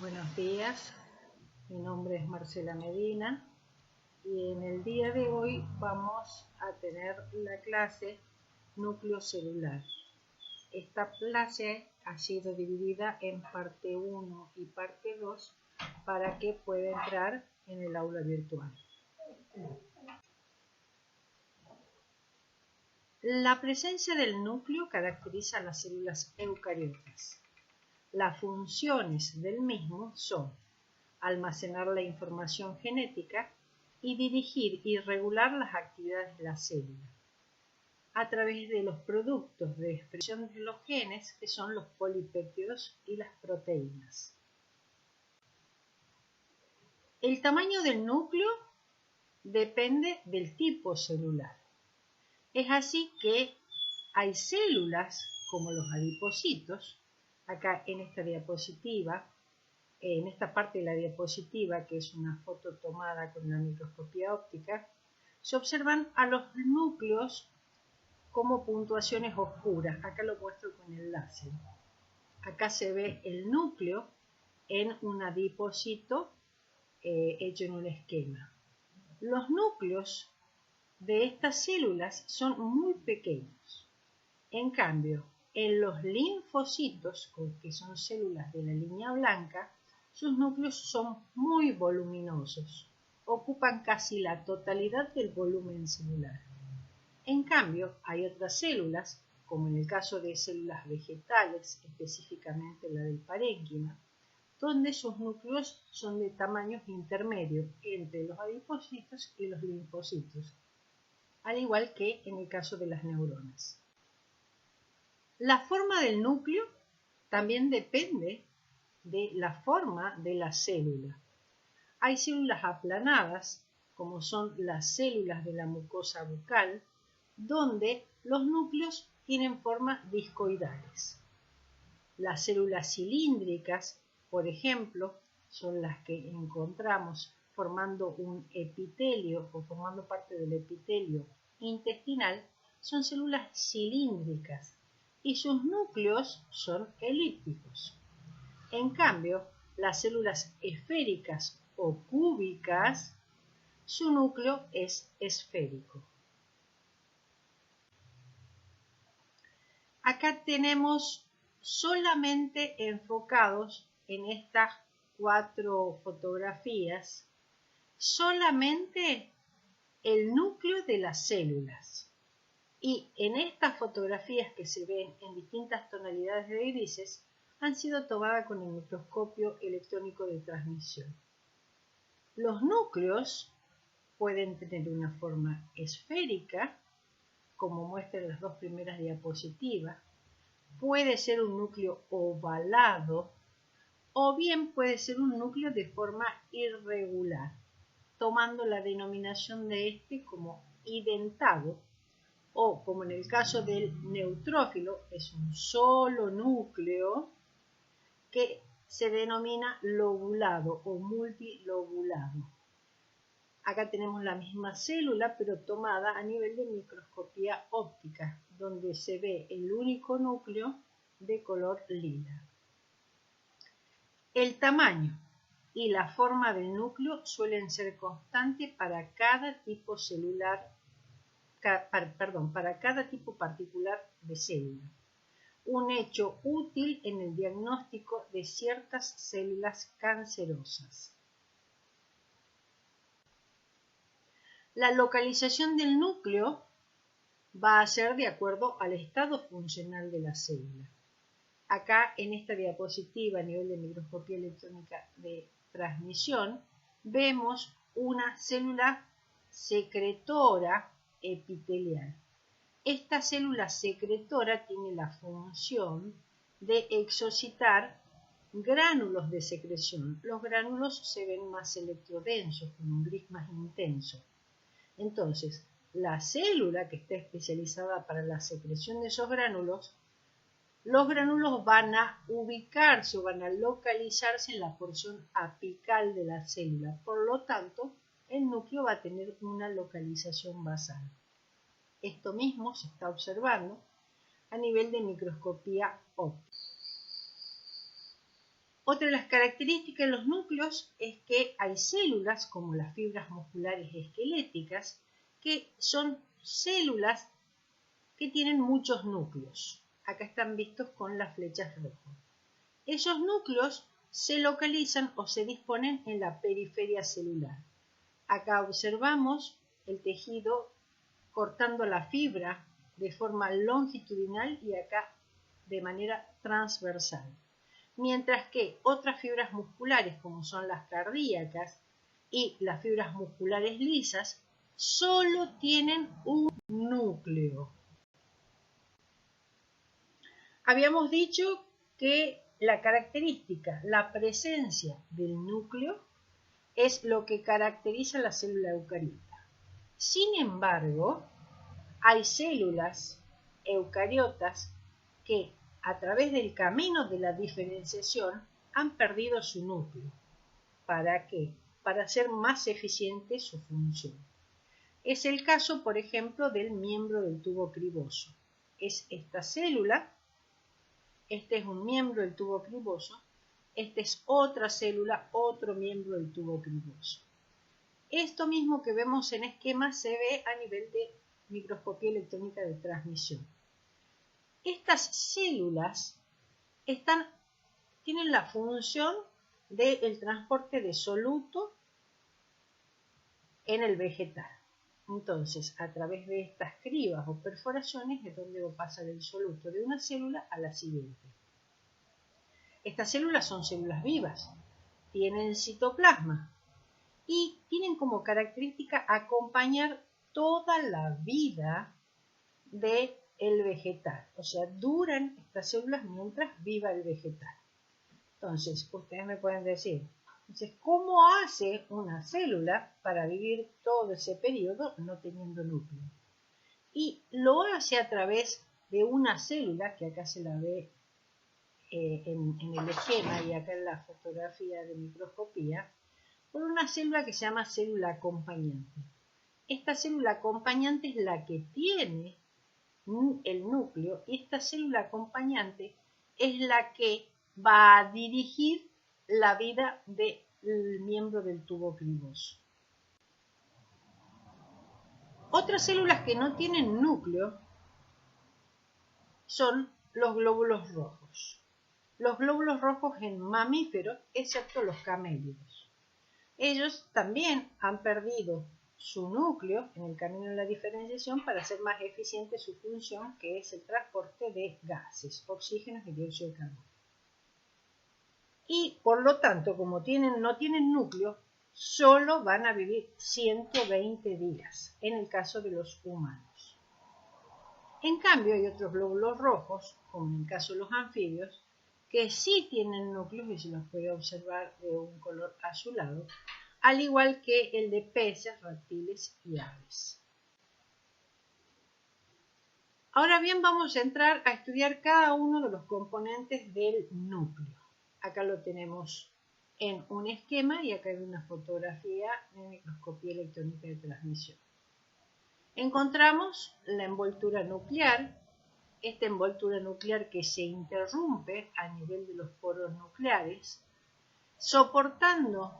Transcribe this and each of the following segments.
Buenos días, mi nombre es Marcela Medina y en el día de hoy vamos a tener la clase núcleo celular. Esta clase ha sido dividida en parte 1 y parte 2 para que pueda entrar en el aula virtual. La presencia del núcleo caracteriza a las células eucariotas. Las funciones del mismo son almacenar la información genética y dirigir y regular las actividades de la célula a través de los productos de expresión de los genes, que son los polipéptidos y las proteínas. El tamaño del núcleo depende del tipo celular. Es así que hay células como los adipocitos. Acá en esta diapositiva, en esta parte de la diapositiva, que es una foto tomada con la microscopía óptica, se observan a los núcleos como puntuaciones oscuras. Acá lo muestro con el láser. Acá se ve el núcleo en un adipocito hecho en un esquema. Los núcleos de estas células son muy pequeños. En cambio, en los linfocitos, que son células de la línea blanca, sus núcleos son muy voluminosos, ocupan casi la totalidad del volumen celular. En cambio, hay otras células, como en el caso de células vegetales, específicamente la del parénquima, donde sus núcleos son de tamaños intermedios entre los adipocitos y los linfocitos, al igual que en el caso de las neuronas. La forma del núcleo también depende de la forma de la célula. Hay células aplanadas, como son las células de la mucosa bucal, donde los núcleos tienen formas discoidales. Las células cilíndricas, por ejemplo, son las que encontramos formando un epitelio o formando parte del epitelio intestinal, son células cilíndricas y sus núcleos son elípticos. En cambio, las células esféricas o cúbicas, su núcleo es esférico. Acá tenemos solamente enfocados en estas 4 fotografías, solamente el núcleo de las células. Y en estas fotografías, que se ven en distintas tonalidades de grises, han sido tomadas con el microscopio electrónico de transmisión. Los núcleos pueden tener una forma esférica, como muestran las 2 primeras diapositivas, puede ser un núcleo ovalado, o bien puede ser un núcleo de forma irregular, tomando la denominación de este como identado, o como en el caso del neutrófilo, es un solo núcleo que se denomina lobulado o multilobulado. Acá tenemos la misma célula, pero tomada a nivel de microscopía óptica, donde se ve el único núcleo de color lila. El tamaño y la forma del núcleo suelen ser constantes para cada tipo celular, para cada tipo particular de célula. Un hecho útil en el diagnóstico de ciertas células cancerosas. La localización del núcleo va a ser de acuerdo al estado funcional de la célula. Acá en esta diapositiva a nivel de microscopía electrónica de transmisión vemos una célula secretora epitelial. Esta célula secretora tiene la función de exocitar gránulos de secreción. Los gránulos se ven más electrodensos, con un gris más intenso. Entonces, la célula que está especializada para la secreción de esos gránulos, los gránulos van a ubicarse o van a localizarse en la porción apical de la célula. Por lo tanto, el núcleo va a tener una localización basal. Esto mismo se está observando a nivel de microscopía óptica. Otra de las características de los núcleos es que hay células, como las fibras musculares esqueléticas, que son células que tienen muchos núcleos. Acá están vistos con las flechas rojas. Esos núcleos se localizan o se disponen en la periferia celular. Acá observamos el tejido cortando la fibra de forma longitudinal y acá de manera transversal. Mientras que otras fibras musculares, como son las cardíacas y las fibras musculares lisas, solo tienen un núcleo. Habíamos dicho que la característica, la presencia del núcleo, es lo que caracteriza la célula eucariota. Sin embargo, hay células eucariotas que a través del camino de la diferenciación han perdido su núcleo. ¿Para qué? Para hacer más eficiente su función. Es el caso, por ejemplo, del miembro del tubo criboso. Es esta célula, este es un miembro del tubo criboso, esta es otra célula, otro miembro del tubo criboso. Esto mismo que vemos en esquema se ve a nivel de microscopía electrónica de transmisión. Estas células tienen la función del transporte de soluto en el vegetal. Entonces, a través de estas cribas o perforaciones es donde va a pasar el soluto de una célula a la siguiente. Estas células son células vivas, tienen citoplasma y tienen como característica acompañar toda la vida del vegetal. O sea, duran estas células mientras viva el vegetal. Entonces, ustedes me pueden decir, entonces, ¿cómo hace una célula para vivir todo ese periodo no teniendo núcleo? Y lo hace a través de una célula, que acá se la ve en el esquema y acá en la fotografía de microscopía, por una célula que se llama célula acompañante. Esta célula acompañante es la que tiene el núcleo y esta célula acompañante es la que va a dirigir la vida del miembro del tubo criboso. Otras células que no tienen núcleo son los glóbulos rojos. Los glóbulos rojos en mamíferos, excepto los camélidos. Ellos también han perdido su núcleo en el camino de la diferenciación para hacer más eficiente su función, que es el transporte de gases, oxígeno y dióxido de carbono. Y por lo tanto, como no tienen núcleo, solo van a vivir 120 días, en el caso de los humanos. En cambio, hay otros glóbulos rojos, como en el caso de los anfibios, que sí tienen núcleos y se los puede observar de un color azulado, al igual que el de peces, reptiles y aves. Ahora bien, vamos a entrar a estudiar cada uno de los componentes del núcleo. Acá lo tenemos en un esquema y acá hay una fotografía de microscopía electrónica de transmisión. Encontramos la envoltura nuclear, esta envoltura nuclear que se interrumpe a nivel de los poros nucleares. Soportando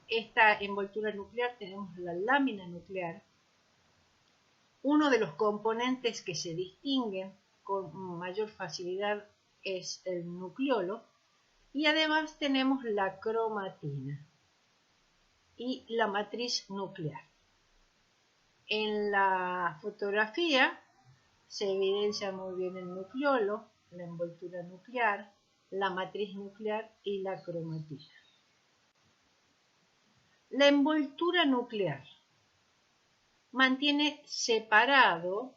esta envoltura nuclear tenemos la lámina nuclear, uno de los componentes que se distinguen con mayor facilidad es el nucleolo, y además tenemos la cromatina y la matriz nuclear. En la fotografía se evidencia muy bien el nucleolo, la envoltura nuclear, la matriz nuclear y la cromatina. La envoltura nuclear mantiene separado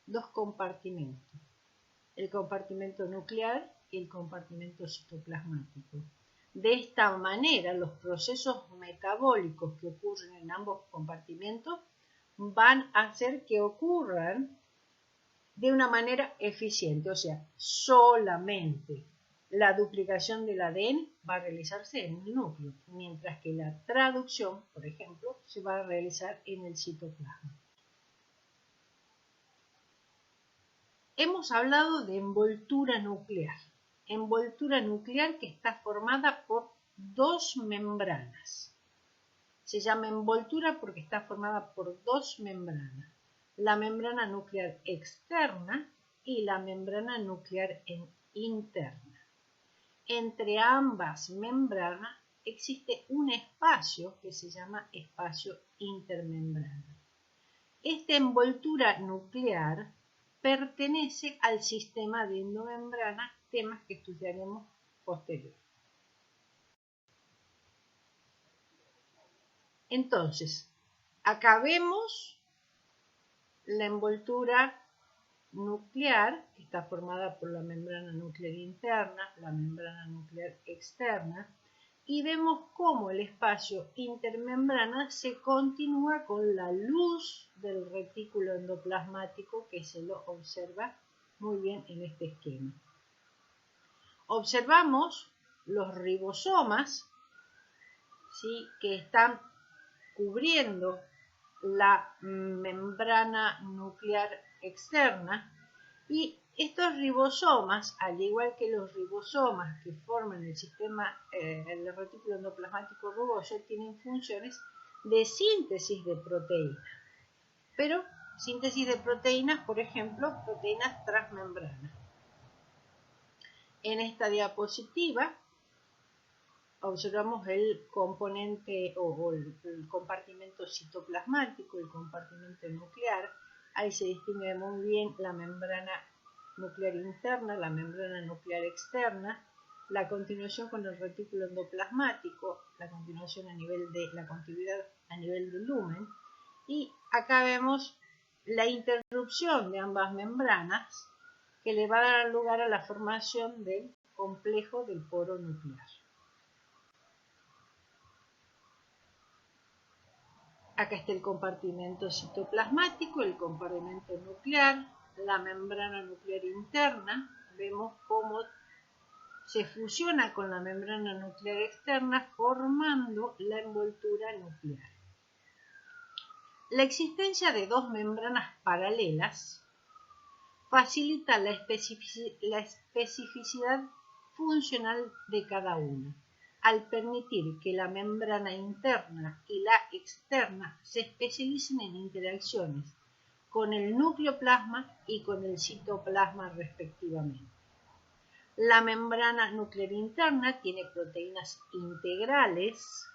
dos compartimentos, el compartimento nuclear y el compartimento citoplasmático. De esta manera, los procesos metabólicos que ocurren en ambos compartimentos van a hacer que ocurran de una manera eficiente, o sea, solamente la duplicación del ADN va a realizarse en el núcleo, mientras que la traducción, por ejemplo, se va a realizar en el citoplasma. Hemos hablado de envoltura nuclear. envoltura nuclear que está formada por dos membranas. Se llama envoltura porque está formada por dos membranas, la membrana nuclear externa y la membrana nuclear interna. Entre ambas membranas existe un espacio que se llama espacio intermembrana. Esta envoltura nuclear pertenece al sistema de endomembrana, temas que estudiaremos posterior. Entonces, acá vemos la envoltura nuclear, que está formada por la membrana nuclear interna, la membrana nuclear externa, y vemos cómo el espacio intermembrana se continúa con la luz del retículo endoplasmático, que se lo observa muy bien en este esquema. Observamos los ribosomas, ¿sí?, que están cubriendo la membrana nuclear externa, y estos ribosomas, al igual que los ribosomas que forman el sistema, el retículo endoplasmático rugoso, tienen funciones de síntesis de proteínas, pero síntesis de proteínas, por ejemplo, proteínas transmembranas. En esta diapositiva observamos el componente o el compartimento citoplasmático, el compartimento nuclear. Ahí se distingue muy bien la membrana nuclear interna, la membrana nuclear externa, la continuación con el retículo endoplasmático, la continuación a nivel de la contiguidad a nivel del lumen, y acá vemos la interrupción de ambas membranas que le va a dar lugar a la formación del complejo del poro nuclear. Acá está el compartimento citoplasmático, el compartimento nuclear, la membrana nuclear interna. Vemos cómo se fusiona con la membrana nuclear externa formando la envoltura nuclear. La existencia de dos membranas paralelas facilita la especificidad funcional de cada una, al permitir que la membrana interna y la externa se especialicen en interacciones con el nucleoplasma y con el citoplasma respectivamente. La membrana nuclear interna tiene proteínas integrales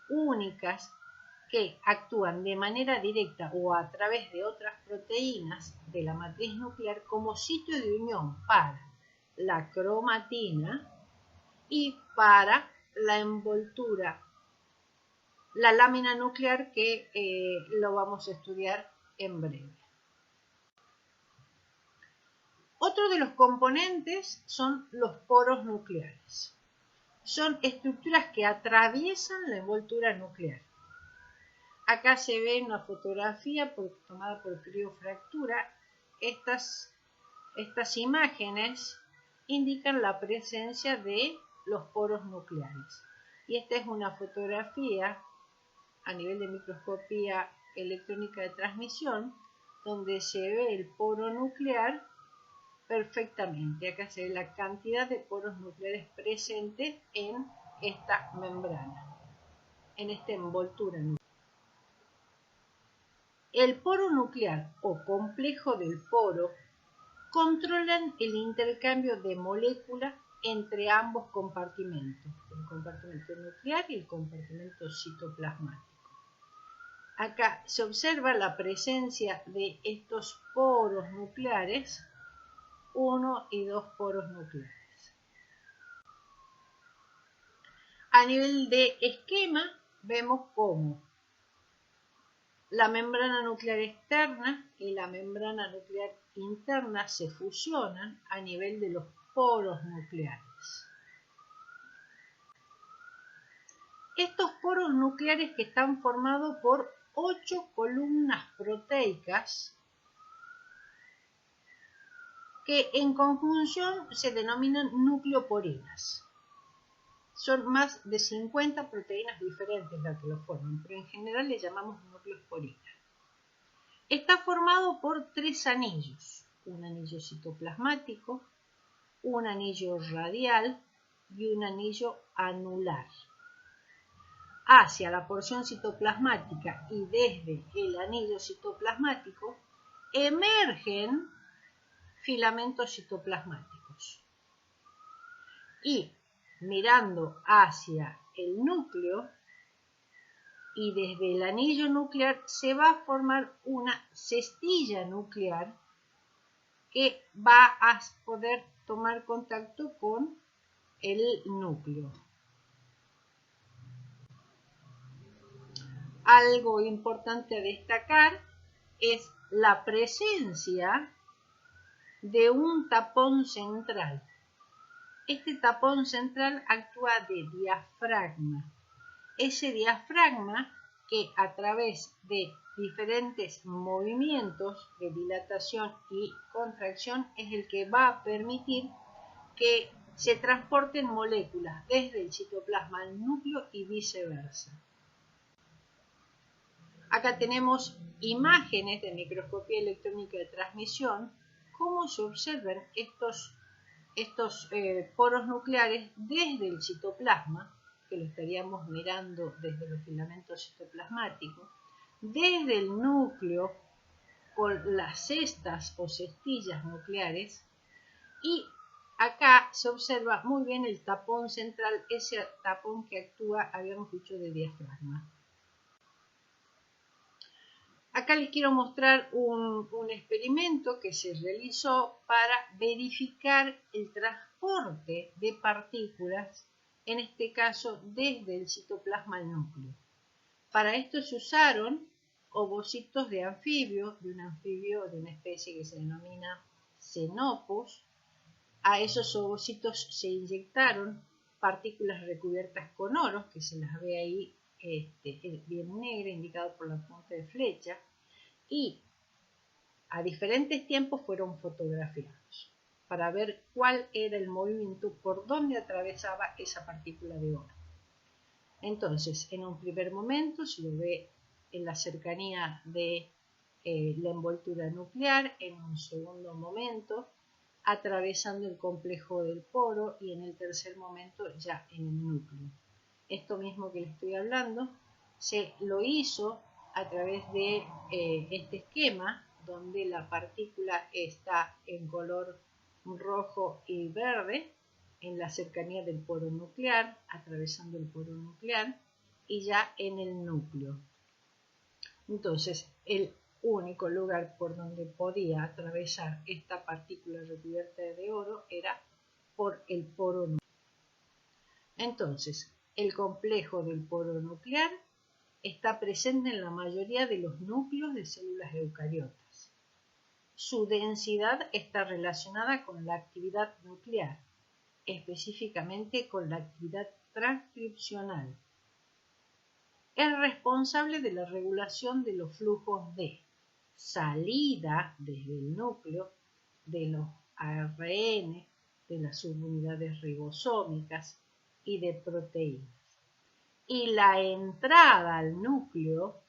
únicas que actúan de manera directa o a través de otras proteínas de la matriz nuclear como sitio de unión para la cromatina y para la envoltura, la lámina nuclear, que lo vamos a estudiar en breve. Otro de los componentes son los poros nucleares. Son estructuras que atraviesan la envoltura nuclear. Acá se ve una fotografía tomada por criofractura. Estas imágenes indican la presencia de los poros nucleares. Y esta es una fotografía a nivel de microscopía electrónica de transmisión, donde se ve el poro nuclear perfectamente. Acá se ve la cantidad de poros nucleares presentes en esta membrana, en esta envoltura nuclear. El poro nuclear o complejo del poro controlan el intercambio de moléculas entre ambos compartimentos, el compartimento nuclear y el compartimento citoplasmático. Acá se observa la presencia de estos poros nucleares, 1 y 2 poros nucleares. A nivel de esquema vemos cómo la membrana nuclear externa y la membrana nuclear interna se fusionan a nivel de los poros nucleares. Estos poros nucleares, que están formados por 8 columnas proteicas que en conjunción se denominan nucleoporinas. Son más de 50 proteínas diferentes las que lo forman, pero en general le llamamos nucleoporinas. Está formado por 3 anillos: un anillo citoplasmático, un anillo radial y un anillo anular. Hacia la porción citoplasmática y desde el anillo citoplasmático emergen filamentos citoplasmáticos. Y mirando hacia el núcleo y desde el anillo nuclear se va a formar una cestilla nuclear que va a poder tomar contacto con el núcleo. Algo importante a destacar es la presencia de un tapón central. Este tapón central actúa de diafragma. Ese diafragma que a través de diferentes movimientos de dilatación y contracción es el que va a permitir que se transporten moléculas desde el citoplasma al núcleo y viceversa. Acá tenemos imágenes de microscopía electrónica de transmisión, cómo se observan estos poros nucleares desde el citoplasma, que lo estaríamos mirando desde los filamentos citoplasmáticos, desde el núcleo con las cestas o cestillas nucleares, y acá se observa muy bien el tapón central, ese tapón que actúa, habíamos dicho, de diafragma. Acá les quiero mostrar un experimento que se realizó para verificar el transporte de partículas, en este caso desde el citoplasma al núcleo. Para esto se usaron ovocitos de anfibio, de una especie que se denomina Xenopus. A esos ovocitos se inyectaron partículas recubiertas con oro, que se las ve ahí bien negra, indicado por la punta de flecha, y a diferentes tiempos fueron fotografiados para ver cuál era el movimiento, por dónde atravesaba esa partícula de oro. Entonces, en un primer momento se lo ve en la cercanía de la envoltura nuclear, en un segundo momento atravesando el complejo del poro y en el tercer momento ya en el núcleo. Esto mismo que les estoy hablando se lo hizo a través de este esquema donde la partícula está en color rojo y verde en la cercanía del poro nuclear, atravesando el poro nuclear y ya en el núcleo. Entonces, el único lugar por donde podía atravesar esta partícula recubierta de oro era por el poro nuclear. Entonces, el complejo del poro nuclear está presente en la mayoría de los núcleos de células eucariotas. Su densidad está relacionada con la actividad nuclear, específicamente con la actividad transcripcional. Es responsable de la regulación de los flujos de salida desde el núcleo de los ARN, de las subunidades ribosómicas y de proteínas, y la entrada al núcleo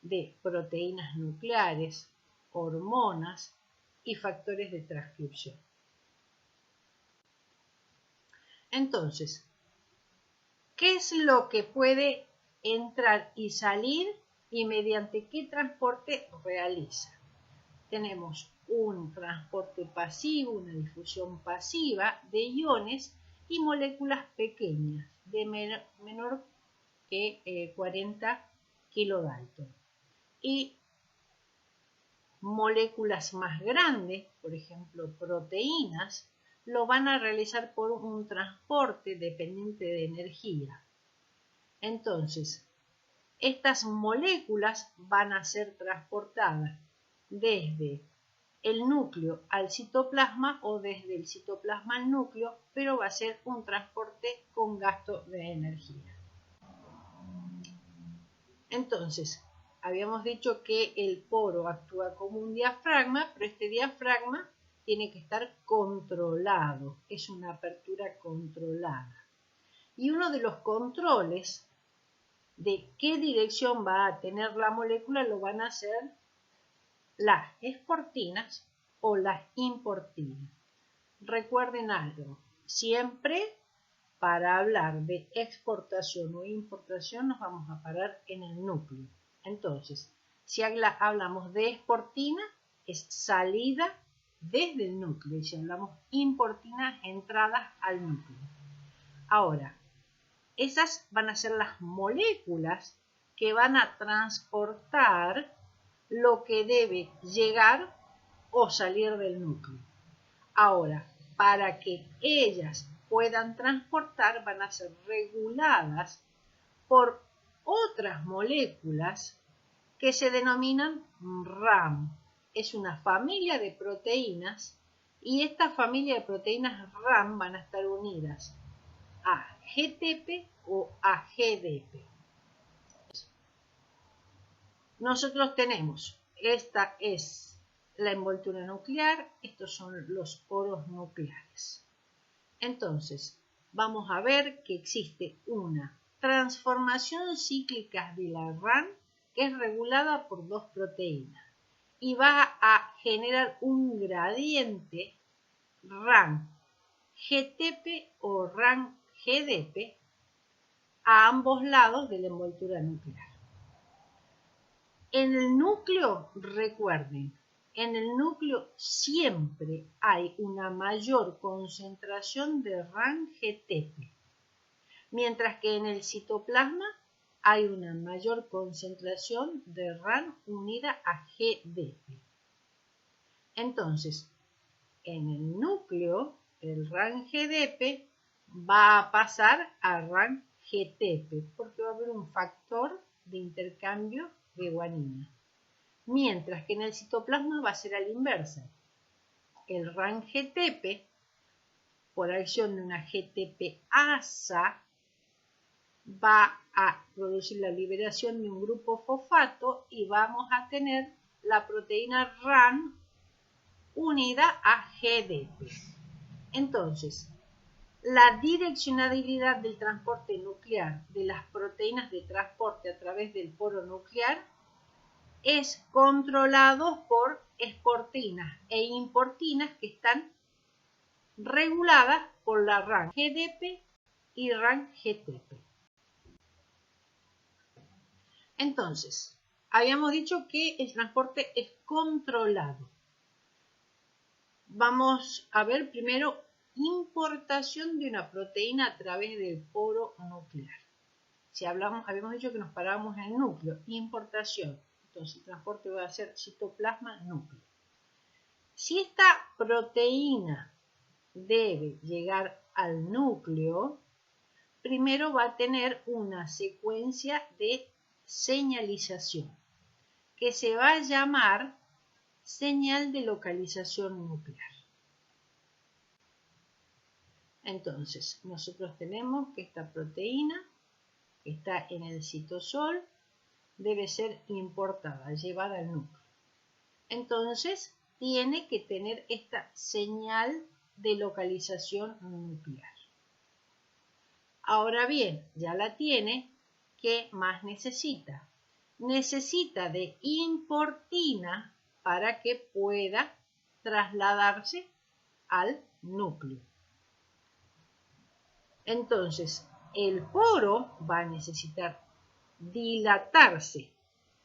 de proteínas nucleares, hormonas y factores de transcripción. Entonces, ¿qué es lo que puede entrar y salir y mediante qué transporte realiza? Tenemos un transporte pasivo, una difusión pasiva de iones y moléculas pequeñas de menor que 40 kilodalton. Y moléculas más grandes, por ejemplo proteínas, lo van a realizar por un transporte dependiente de energía. Entonces, estas moléculas van a ser transportadas desde el núcleo al citoplasma o desde el citoplasma al núcleo, pero va a ser un transporte con gasto de energía. Entonces, habíamos dicho que el poro actúa como un diafragma, pero este diafragma tiene que estar controlado, es una apertura controlada. Y uno de los controles de qué dirección va a tener la molécula lo van a hacer las esportinas o las importinas. recuerden algo, siempre para hablar de exportación o importación nos vamos a parar en el núcleo. Entonces, si hablamos de exportina, es salida desde el núcleo, y si hablamos importina, entradas al núcleo. Ahora, esas van a ser las moléculas que van a transportar lo que debe llegar o salir del núcleo. Ahora, para que ellas puedan transportar, van a ser reguladas por otras moléculas que se denominan RAM. Es una familia de proteínas y esta familia de proteínas RAM van a estar unidas a GTP o a GDP. Nosotros tenemos, esta es la envoltura nuclear, estos son los poros nucleares. Entonces, vamos a ver que existe una transformación cíclica de la RAM que es regulada por dos proteínas y va a generar un gradiente RAM GTP o RAM GDP a ambos lados de la envoltura nuclear. En el núcleo, recuerden, en el núcleo siempre hay una mayor concentración de RAM GTP, mientras que en el citoplasma hay una mayor concentración de RAM unida a GDP. Entonces, en el núcleo, el RAM GDP va a pasar a RAM GTP, porque va a haber un factor de intercambio de guanina. Mientras que en el citoplasma va a ser a la inversa. El RAM GTP, por acción de una GTP-asa, va a producir la liberación de un grupo fosfato y vamos a tener la proteína RAM unida a GDP. Entonces, la direccionalidad del transporte nuclear de las proteínas de transporte a través del poro nuclear es controlado por exportinas e importinas que están reguladas por la RAM GDP y RAM GTP. Entonces, habíamos dicho que el transporte es controlado. Vamos a ver primero importación de una proteína a través del poro nuclear. Si habíamos dicho que nos parábamos en el núcleo, importación. Entonces el transporte va a ser citoplasma-núcleo. Si esta proteína debe llegar al núcleo, primero va a tener una secuencia de señalización que se va a llamar señal de localización nuclear. Entonces, nosotros tenemos que esta proteína que está en el citosol debe ser importada, llevada al núcleo. Entonces, tiene que tener esta señal de localización nuclear. Ahora bien, ya la tiene, ¿qué más necesita? Necesita de importina para que pueda trasladarse al núcleo. Entonces, el poro va a necesitar dilatarse.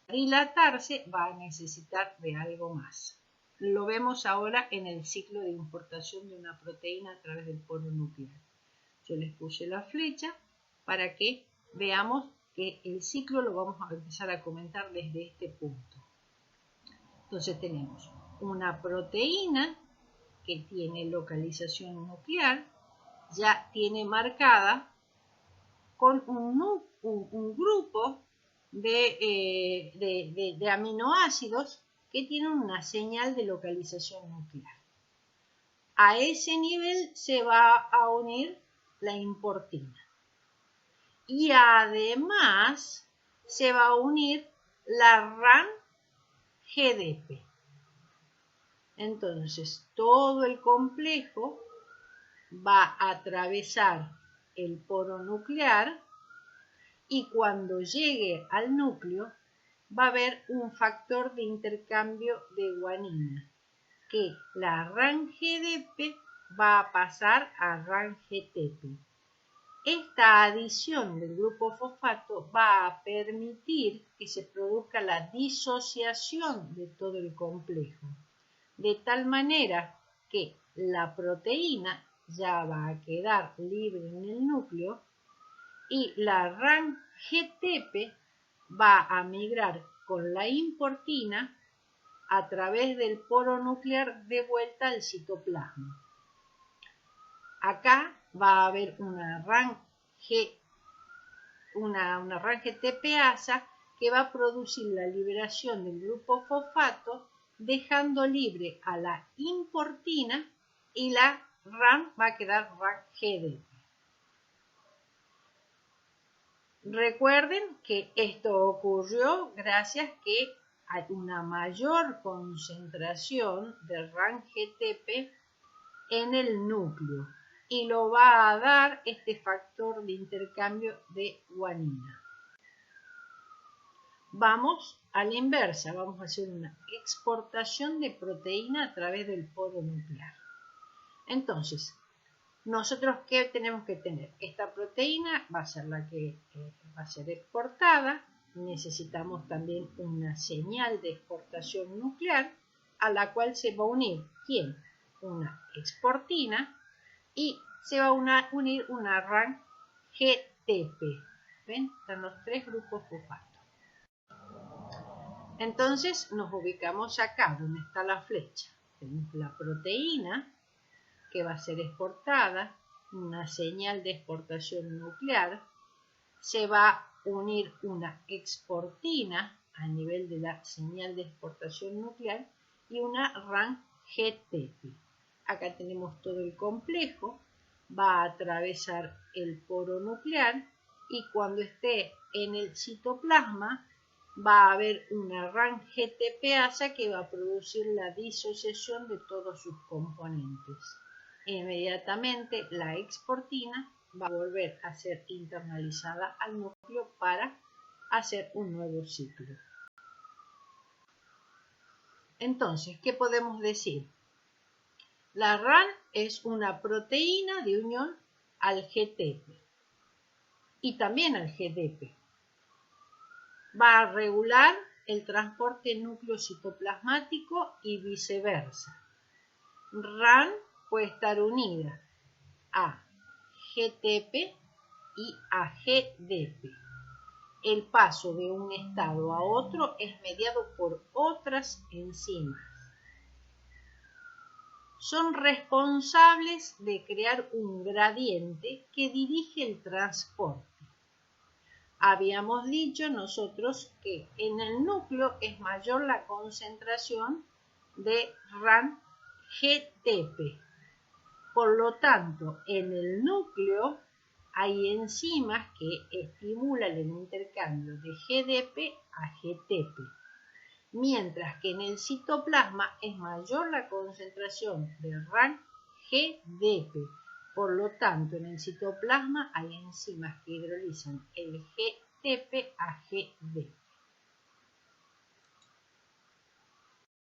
Dilatarse va a necesitar de algo más. Lo vemos ahora en el ciclo de importación de una proteína a través del poro nuclear. Yo les puse la flecha para que veamos que el ciclo lo vamos a empezar a comentar desde este punto. Entonces tenemos una proteína que tiene localización nuclear, ya tiene marcada con un grupo de aminoácidos que tienen una señal de localización nuclear. A ese nivel se va a unir la importina. Y además se va a unir la RAM GDP. Entonces, todo el complejo va a atravesar el poro nuclear y cuando llegue al núcleo va a haber un factor de intercambio de guanina que la RAM GDP va a pasar a RAN GTP. Esta adición del grupo fosfato va a permitir que se produzca la disociación de todo el complejo, de tal manera que la proteína ya va a quedar libre en el núcleo y la RAN GTP va a migrar con la importina a través del poro nuclear de vuelta al citoplasma. Acá va a haber una RAN GTPasa que va a producir la liberación del grupo fosfato, dejando libre a la importina y la RAN va a quedar RAN GDP. Recuerden que esto ocurrió gracias que hay una mayor concentración de RAN GTP en el núcleo y lo va a dar este factor de intercambio de guanina. Vamos a la inversa, vamos a hacer una exportación de proteína a través del poro nuclear. Entonces, nosotros, ¿qué tenemos que tener? Esta proteína va a ser la que va a ser exportada. Necesitamos también una señal de exportación nuclear a la cual se va a unir, ¿quién? Una exportina y se va a unir una RAN GTP. ¿Ven? Están los tres grupos fosfato. Entonces nos ubicamos acá, donde está la flecha. Tenemos la proteína que va a ser exportada, una señal de exportación nuclear, se va a unir una exportina a nivel de la señal de exportación nuclear y una RAN GTP. Acá tenemos todo el complejo, va a atravesar el poro nuclear y cuando esté en el citoplasma va a haber una RAN GTPasa que va a producir la disociación de todos sus componentes. Inmediatamente la exportina va a volver a ser internalizada al núcleo para hacer un nuevo ciclo. Entonces, ¿qué podemos decir? La RAN es una proteína de unión al GTP y también al GDP. Va a regular el transporte núcleo-citoplasmático y viceversa. RAN puede estar unida a GTP y a GDP. El paso de un estado a otro es mediado por otras enzimas. Son responsables de crear un gradiente que dirige el transporte. Habíamos dicho nosotros que en el núcleo es mayor la concentración de RAN GTP. Por lo tanto, en el núcleo hay enzimas que estimulan el intercambio de GDP a GTP, mientras que en el citoplasma es mayor la concentración de RAN GDP. Por lo tanto, en el citoplasma hay enzimas que hidrolizan el GTP a GDP.